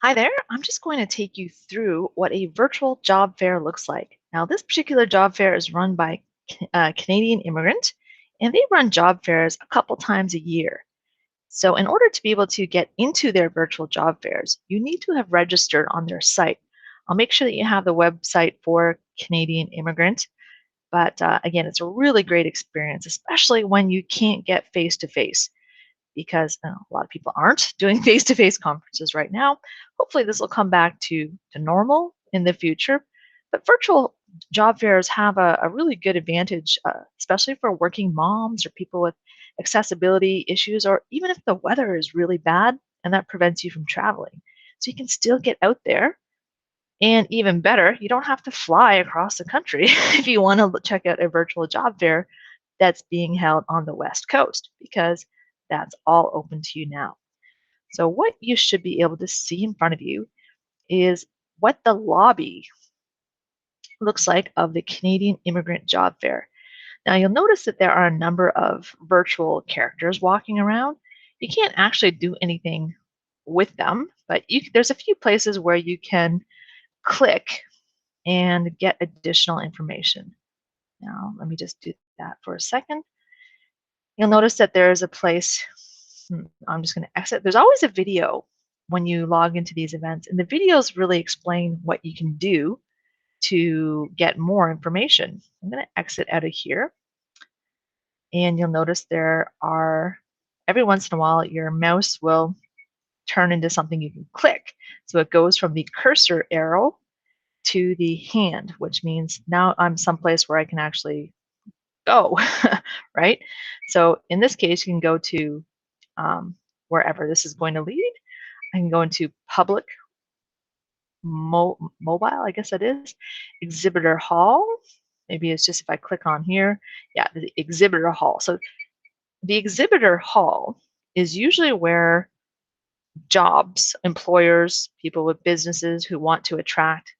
Hi there. I'm just going to take you through what a virtual job fair looks like. Now, this particular job fair is run by Canadian Immigrant, and they run job fairs a couple times a year. So, in order to be able to get into their virtual job fairs, you need to have registered on their site. I'll make sure that you have the website for Canadian Immigrant. But again, it's a really great experience, especially when you can't get face to face because a lot of people aren't doing face-to-face conferences right now. Hopefully, this will come back to normal in the future. But virtual job fairs have a really good advantage, especially for working moms or people with accessibility issues, or even if the weather is really bad and that prevents you from traveling. So you can still get out there. And even better, you don't have to fly across the country if you want to check out a virtual job fair that's being held on the West Coast, because that's all open to you now. So, what you should be able to see in front of you is what the lobby looks like of the Canadian Immigrant Job Fair. Now, you'll notice that there are a number of virtual characters walking around. You can't actually do anything with them, but there's a few places where you can click and get additional information. Now, let me just do that for a second. You'll notice that there's a place, I'm just going to exit. There's always a video when you log into these events, and the videos really explain what you can do to get more information. I'm going to exit out of here, and you'll notice there are, every once in a while, your mouse will turn into something you can click. So it goes from the cursor arrow to the hand, which means now I'm someplace where I can actually go, right? So in this case, you can go to wherever this is going to lead. I can go into public mobile, I guess that is, exhibitor hall. Maybe it's just if I click on here, yeah, the exhibitor hall. So the exhibitor hall is usually where jobs, employers, people with businesses who want to attract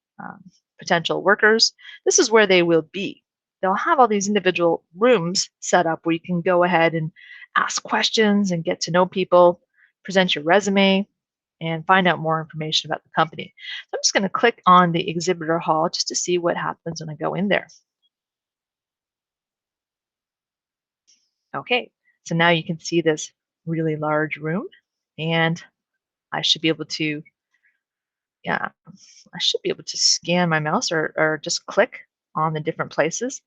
potential workers, this is where they will be. They'll have all these individual rooms set up where you can go ahead and ask questions and get to know people, present your resume, and find out more information about the company. So I'm just going to click on the exhibitor hall just to see what happens when I go in there. Okay, so now you can see this really large room, and I should be able to, yeah, I should be able to scan my mouse or just click on the different places.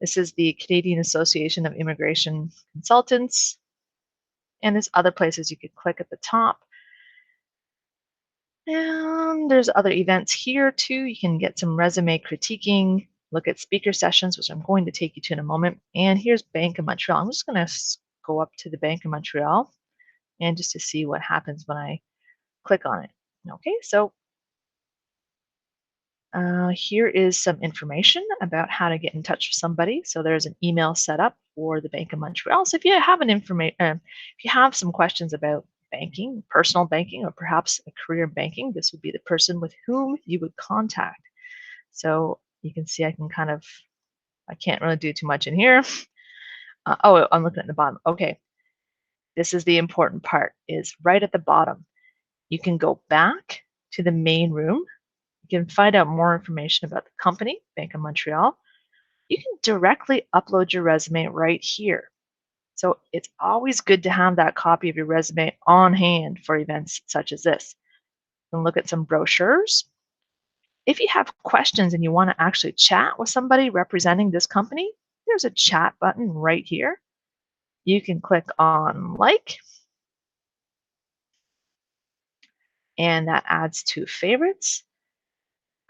This is the Canadian Association of Immigration Consultants, and there's other places you could click at the top. And there's other events here too. You can get some resume critiquing, look at speaker sessions, which I'm going to take you to in a moment. And here's Bank of Montreal. I'm just going to go up to the Bank of Montreal and just to see what happens when I click on it. Okay, so here is some information about how to get in touch with somebody. So there's an email set up for the Bank of Montreal. So if you have if you have some questions about banking, personal banking, or perhaps a career in banking, this would be the person with whom you would contact. So you can see I can kind of, I can't really do too much in here. Oh, I'm looking at the bottom. Okay, this is the important part, is right at the bottom. You can go back to the main room. You can find out more information about the company, Bank of Montreal. You can directly upload your resume right here. So it's always good to have that copy of your resume on hand for events such as this. You can look at some brochures. If you have questions and you want to actually chat with somebody representing this company, there's a chat button right here. You can click on like, and that adds to favorites.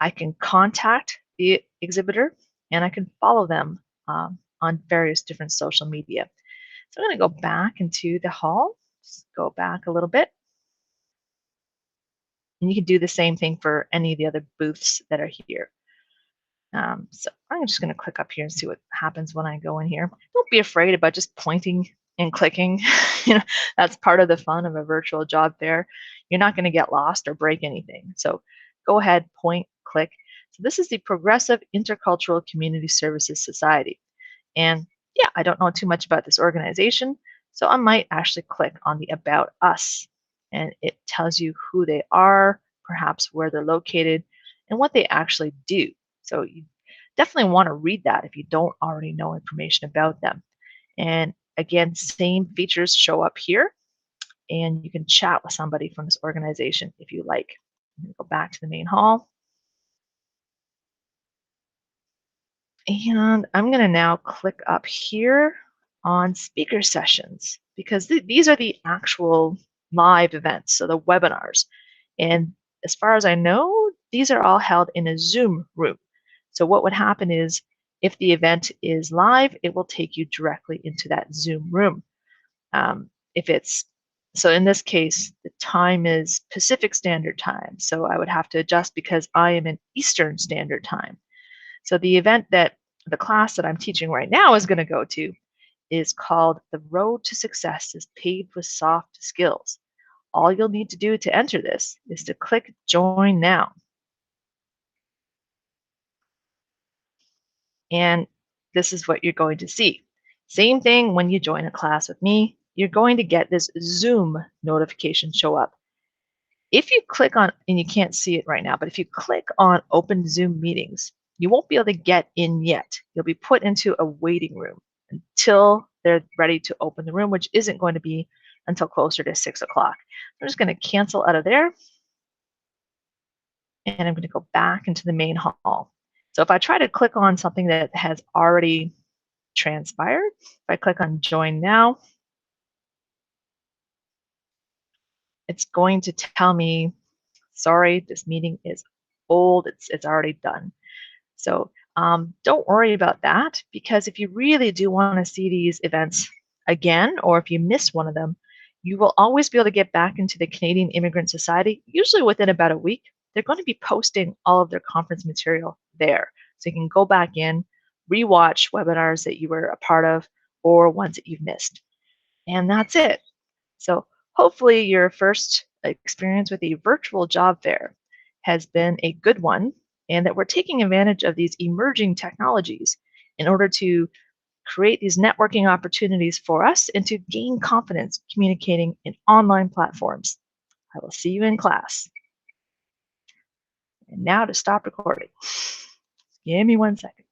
I can contact the exhibitor and I can follow them on various different social media. So I'm going to go back into the hall, just go back a little bit. And you can do the same thing for any of the other booths that are here. So I'm just going to click up here and see what happens when I go in here. Don't be afraid about just pointing and clicking. You know, that's part of the fun of a virtual job fair. You're not going to get lost or break anything. So go ahead, point, click. So this is the Progressive Intercultural Community Services Society. And yeah, I don't know too much about this organization, so I might actually click on the About Us, and it tells you who they are, perhaps where they're located and what they actually do. So you definitely want to read that if you don't already know information about them. And again, same features show up here, and you can chat with somebody from this organization if you like. I'm going to go back to the main hall. And I'm going to now click up here on speaker sessions because these are the actual live events, so the webinars. And as far as I know, these are all held in a Zoom room. So what would happen is if the event is live, it will take you directly into that Zoom room. If it's so in this case, the time is Pacific Standard Time. So I would have to adjust because I am in Eastern Standard Time. So the event that the class that I'm teaching right now is going to go to is called The Road to Success is Paved with Soft Skills. All you'll need to do to enter this is to click Join Now. And this is what you're going to see. Same thing when you join a class with me, you're going to get this Zoom notification show up. If you click on, and you can't see it right now, but if you click on Open Zoom Meetings, you won't be able to get in yet. You'll be put into a waiting room until they're ready to open the room, which isn't going to be until closer to 6 o'clock. I'm just going to cancel out of there, and I'm going to go back into the main hall. So if I try to click on something that has already transpired, if I click on Join Now, it's going to tell me, sorry, this meeting is old, it's already done. So don't worry about that, because if you really do want to see these events again, or if you miss one of them, you will always be able to get back into the Canadian Immigrant Society, usually within about a week. They're going to be posting all of their conference material there. So you can go back in, rewatch webinars that you were a part of or ones that you've missed. And that's it. So hopefully your first experience with a virtual job fair has been a good one, and that we're taking advantage of these emerging technologies in order to create these networking opportunities for us and to gain confidence communicating in online platforms. I will see you in class. And now to stop recording. Give me 1 second.